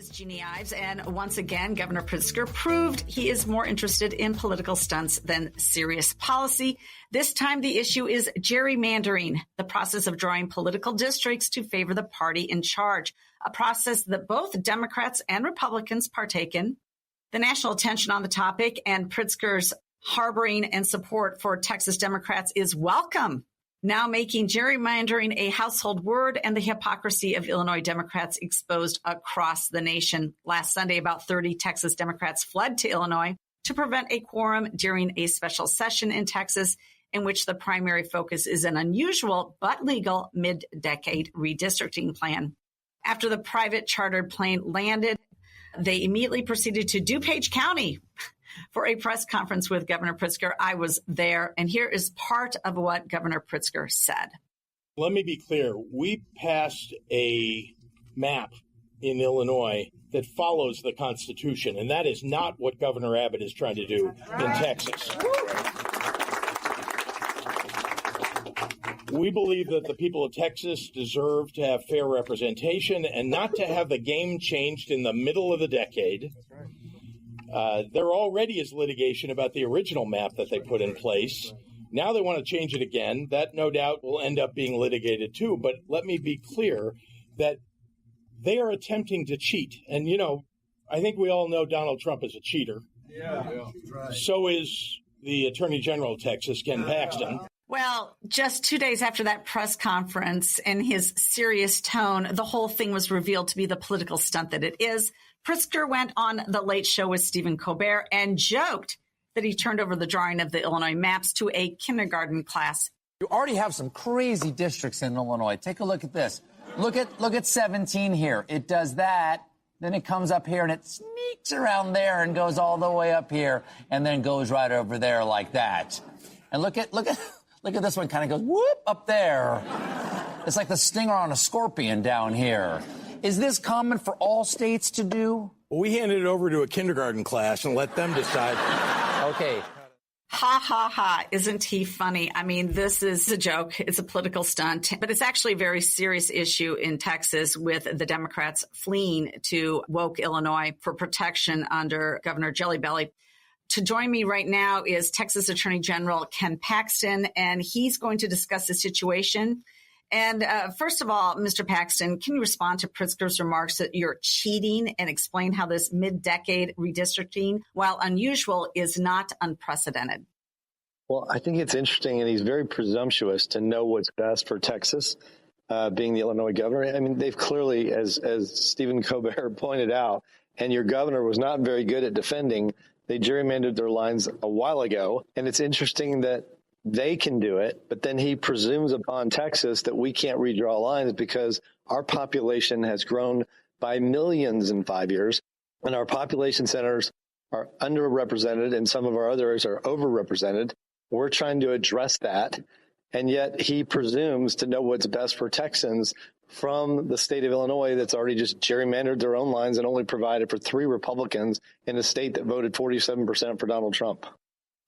is Jeanne Ives, and once again, Governor Pritzker proved he is more interested in political stunts than serious policy. This time, the issue is gerrymandering, the process of drawing political districts to favor the party in charge, a process that both Democrats and Republicans partake in. The national attention on the topic and Pritzker's harboring and support for Texas Democrats is welcome, now making gerrymandering a household word and the hypocrisy of Illinois Democrats exposed across the nation. Last Sunday, about 30 Texas Democrats fled to Illinois to prevent a quorum during a special session in Texas in which the primary focus is an unusual but legal mid-decade redistricting plan. After the private chartered plane landed, they immediately proceeded to DuPage County for a press conference with Governor Pritzker. I was there, and here is part of what Governor Pritzker said. Let me be clear. We passed a map in Illinois that follows the Constitution, and that is not what Governor Abbott is trying to do in Texas. We believe that the people of Texas deserve to have fair representation and not to have the game changed in the middle of the decade. There already is litigation about the original map that they put in place. Now they want to change it again. That, no doubt, will end up being litigated, too. But let me be clear that they are attempting to cheat. And, you know, I think we all know Donald Trump is a cheater. Yeah. Right. So is the Attorney General of Texas, Ken Paxton. Well, just 2 days after that press conference, in his serious tone, the whole thing was revealed to be the political stunt that it is. Pritzker went on The Late Show with Stephen Colbert and joked that he turned over the drawing of the Illinois maps to a kindergarten class. You already have some crazy districts in Illinois. Take a look at this. Look at 17 here. It does that. Then it comes up here and it sneaks around there and goes all the way up here and then goes right over there like that. And look at this one, kind of goes whoop up there. It's like the stinger on a scorpion down here. Is this common for all states to do? Well, we handed it over to a kindergarten class and let them decide. Okay. Ha, ha, ha. Isn't he funny? I mean, this is a joke. It's a political stunt, but it's actually a very serious issue in Texas with the Democrats fleeing to woke Illinois for protection under Governor Jellybelly. To join me right now is Texas Attorney General Ken Paxton, and he's going to discuss the situation. And first of all, Mr. Paxton, can you respond to Pritzker's remarks that you're cheating and explain how this mid-decade redistricting, while unusual, is not unprecedented? Well, I think it's interesting, and he's very presumptuous to know what's best for Texas, being the Illinois governor. I mean, they've clearly, as Stephen Colbert pointed out, and your governor was not very good at defending, they gerrymandered their lines a while ago. And it's interesting that they can do it, but then he presumes upon Texas that we can't redraw lines because our population has grown by millions in 5 years, and our population centers are underrepresented and some of our others are overrepresented. We're trying to address that, and yet he presumes to know what's best for Texans from the state of Illinois that's already just gerrymandered their own lines and only provided for 3 Republicans in a state that voted 47% for Donald Trump.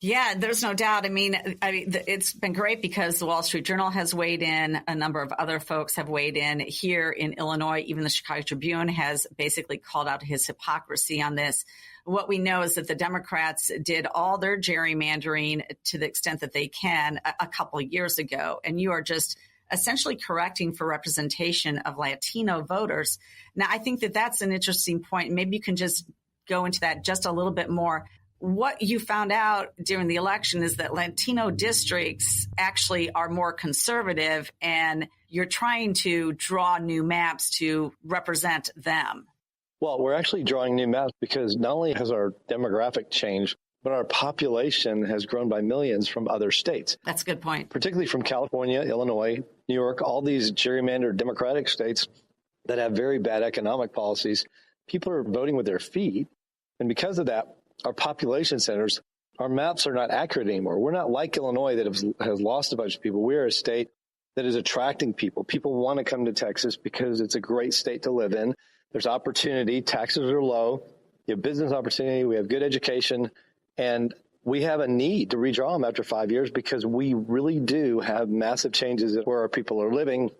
Yeah, there's no doubt. I mean, it's been great because the Wall Street Journal has weighed in. A number of other folks have weighed in here in Illinois. Even the Chicago Tribune has basically called out his hypocrisy on this. What we know is that the Democrats did all their gerrymandering to the extent that they can a couple of years ago. And you are just essentially correcting for representation of Latino voters. Now, I think that that's an interesting point. Maybe you can just go into that just a little bit more. What you found out during the election is that Latino districts actually are more conservative, and you're trying to draw new maps to represent them. Well, we're actually drawing new maps because not only has our demographic changed, but our population has grown by millions from other states. That's a good point. Particularly from California, Illinois, New York, all these gerrymandered Democratic states that have very bad economic policies. People are voting with their feet. And because of that, our population centers, our maps are not accurate anymore. We're not like Illinois that has lost a bunch of people. We're a state that is attracting people. People want to come to Texas because it's a great state to live in. There's opportunity. Taxes are low. You have business opportunity. We have good education. And we have a need to redraw them after 5 years because we really do have massive changes where our people are living.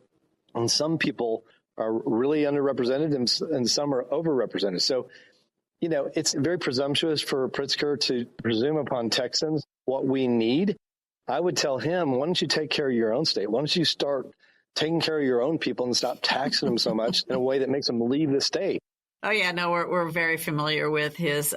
And some people are really underrepresented and some are overrepresented. So, it's very presumptuous for Pritzker to presume upon Texans what we need. I would tell him, why don't you take care of your own state? Why don't you start taking care of your own people and stop taxing them so much in a way that makes them leave the state? Oh, yeah, no, we're very familiar with his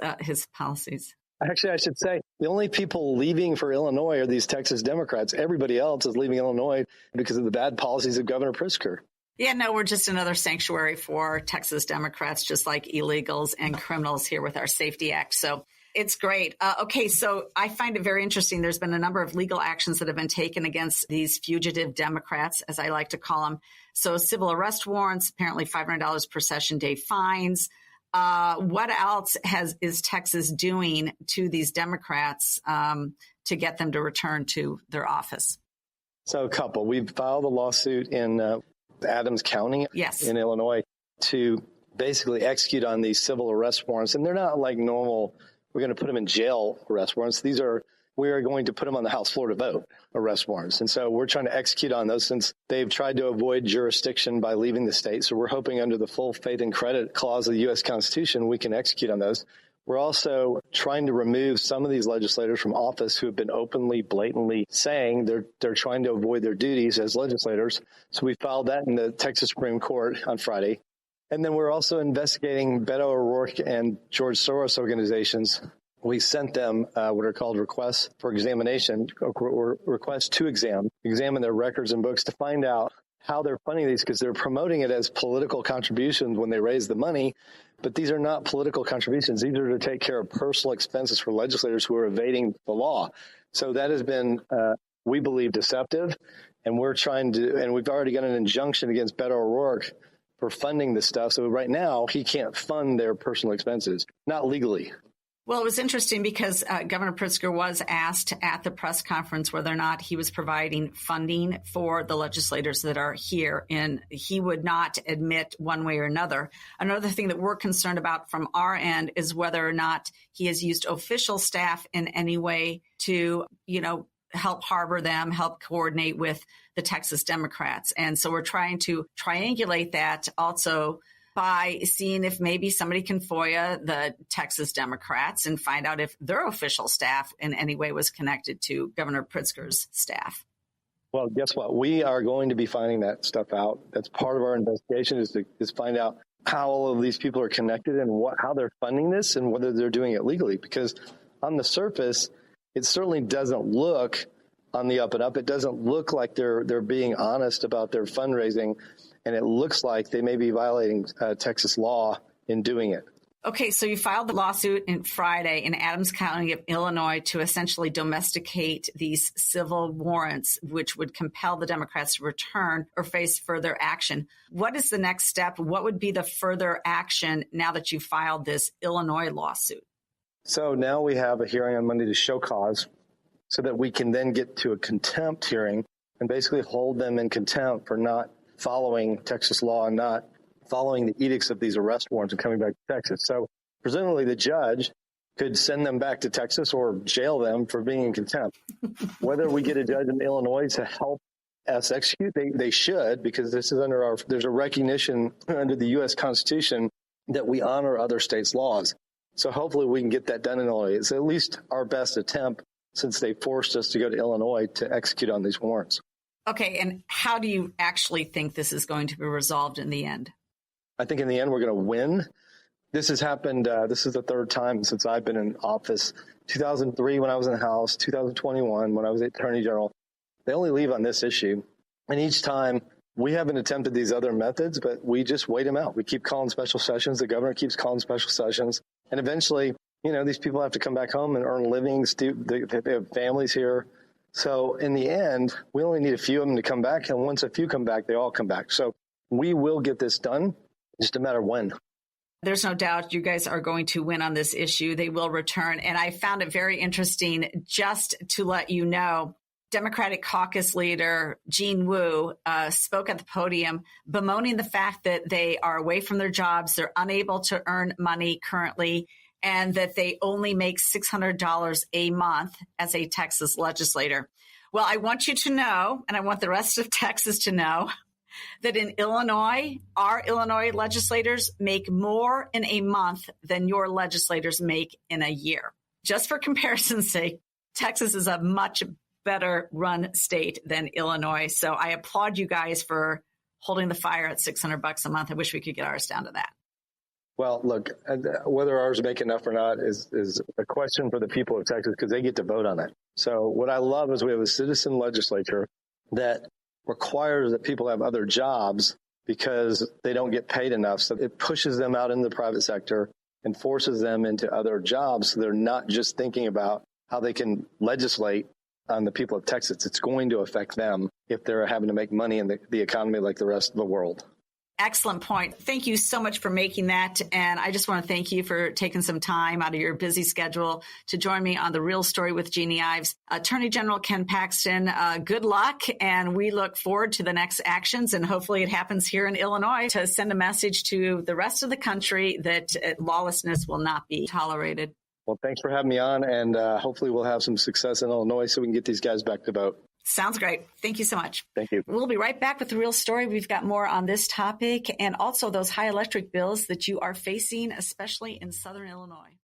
policies. Actually, I should say the only people leaving for Illinois are these Texas Democrats. Everybody else is leaving Illinois because of the bad policies of Governor Pritzker. Yeah, no, we're just another sanctuary for Texas Democrats, just like illegals and criminals here with our Safety Act. So it's great. Okay, so I find it very interesting. There's been a number of legal actions that have been taken against these fugitive Democrats, as I like to call them. So civil arrest warrants, apparently $500 per session day fines. What else is Texas doing to these Democrats to get them to return to their office? So a couple. We've filed a lawsuit in Adams County in Illinois to basically execute on these civil arrest warrants. And they're not like normal, we're going to put them in jail arrest warrants. We are going to put them on the House floor to vote arrest warrants. And so we're trying to execute on those since they've tried to avoid jurisdiction by leaving the state. So we're hoping under the full faith and credit clause of the U.S. Constitution, we can execute on those. We're also trying to remove some of these legislators from office who have been openly, blatantly saying they're trying to avoid their duties as legislators. So we filed that in the Texas Supreme Court on Friday. And then we're also investigating Beto O'Rourke and George Soros organizations. We sent them what are called requests for examination, or requests to examine their records and books to find out how they're funding these, because they're promoting it as political contributions when they raise the money. But these are not political contributions. These are to take care of personal expenses for legislators who are evading the law. So that has been, we believe, deceptive. And we've already got an injunction against Beto O'Rourke for funding this stuff. So right now, he can't fund their personal expenses, not legally. Well, it was interesting because Governor Pritzker was asked at the press conference whether or not he was providing funding for the legislators that are here, and he would not admit one way or another. Another thing that we're concerned about from our end is whether or not he has used official staff in any way to, help harbor them, help coordinate with the Texas Democrats. And so we're trying to triangulate that also by seeing if maybe somebody can FOIA the Texas Democrats and find out if their official staff in any way was connected to Governor Pritzker's staff. Well, guess what? We are going to be finding that stuff out. That's part of our investigation is find out how all of these people are connected and how they're funding this and whether they're doing it legally. Because on the surface, it certainly doesn't look on the up and up. It doesn't look like they're being honest about their fundraising. And it looks like they may be violating Texas law in doing it. Okay, so you filed the lawsuit in Friday in Adams County of Illinois to essentially domesticate these civil warrants, which would compel the Democrats to return or face further action. What is the next step? What would be the further action now that you filed this Illinois lawsuit? So now we have a hearing on Monday to show cause so that we can then get to a contempt hearing and basically hold them in contempt for not following Texas law and not following the edicts of these arrest warrants and coming back to Texas. So presumably the judge could send them back to Texas or jail them for being in contempt. Whether we get a judge in Illinois to help us execute, they should, because this is there's a recognition under the U.S. Constitution that we honor other states' laws. So hopefully we can get that done in Illinois. It's at least our best attempt since they forced us to go to Illinois to execute on these warrants. Okay, and how do you actually think this is going to be resolved in the end? I think in the end we're going to win. This has happened. This is the third time since I've been in office. 2003 when I was in the House, 2021 when I was Attorney General. They only leave on this issue. And each time we haven't attempted these other methods, but we just wait them out. We keep calling special sessions. The governor keeps calling special sessions. And eventually, these people have to come back home and earn livings. They have families here. So in the end, we only need a few of them to come back. And once a few come back, they all come back. So we will get this done, just a matter when. There's no doubt you guys are going to win on this issue. They will return. And I found it very interesting, just to let you know, Democratic caucus leader Jeanne Ives spoke at the podium bemoaning the fact that they are away from their jobs. They're unable to earn money currently, and that they only make $600 a month as a Texas legislator. Well, I want you to know, and I want the rest of Texas to know, that in Illinois, our Illinois legislators make more in a month than your legislators make in a year. Just for comparison's sake, Texas is a much better run state than Illinois. So I applaud you guys for holding the fire at $600 a month. I wish we could get ours down to that. Well, look, whether ours make enough or not is a question for the people of Texas because they get to vote on it. So what I love is we have a citizen legislature that requires that people have other jobs because they don't get paid enough. So it pushes them out in the private sector and forces them into other jobs. So they're not just thinking about how they can legislate on the people of Texas. It's going to affect them if they're having to make money in the economy like the rest of the world. Excellent point. Thank you so much for making that. And I just want to thank you for taking some time out of your busy schedule to join me on The Real Story with Jeanne Ives. Attorney General Ken Paxton, good luck. And we look forward to the next actions. And hopefully it happens here in Illinois to send a message to the rest of the country that lawlessness will not be tolerated. Well, thanks for having me on. And hopefully we'll have some success in Illinois so we can get these guys back to vote. Sounds great. Thank you so much. Thank you. We'll be right back with The Real Story. We've got more on this topic and also those high electric bills that you are facing, especially in Southern Illinois.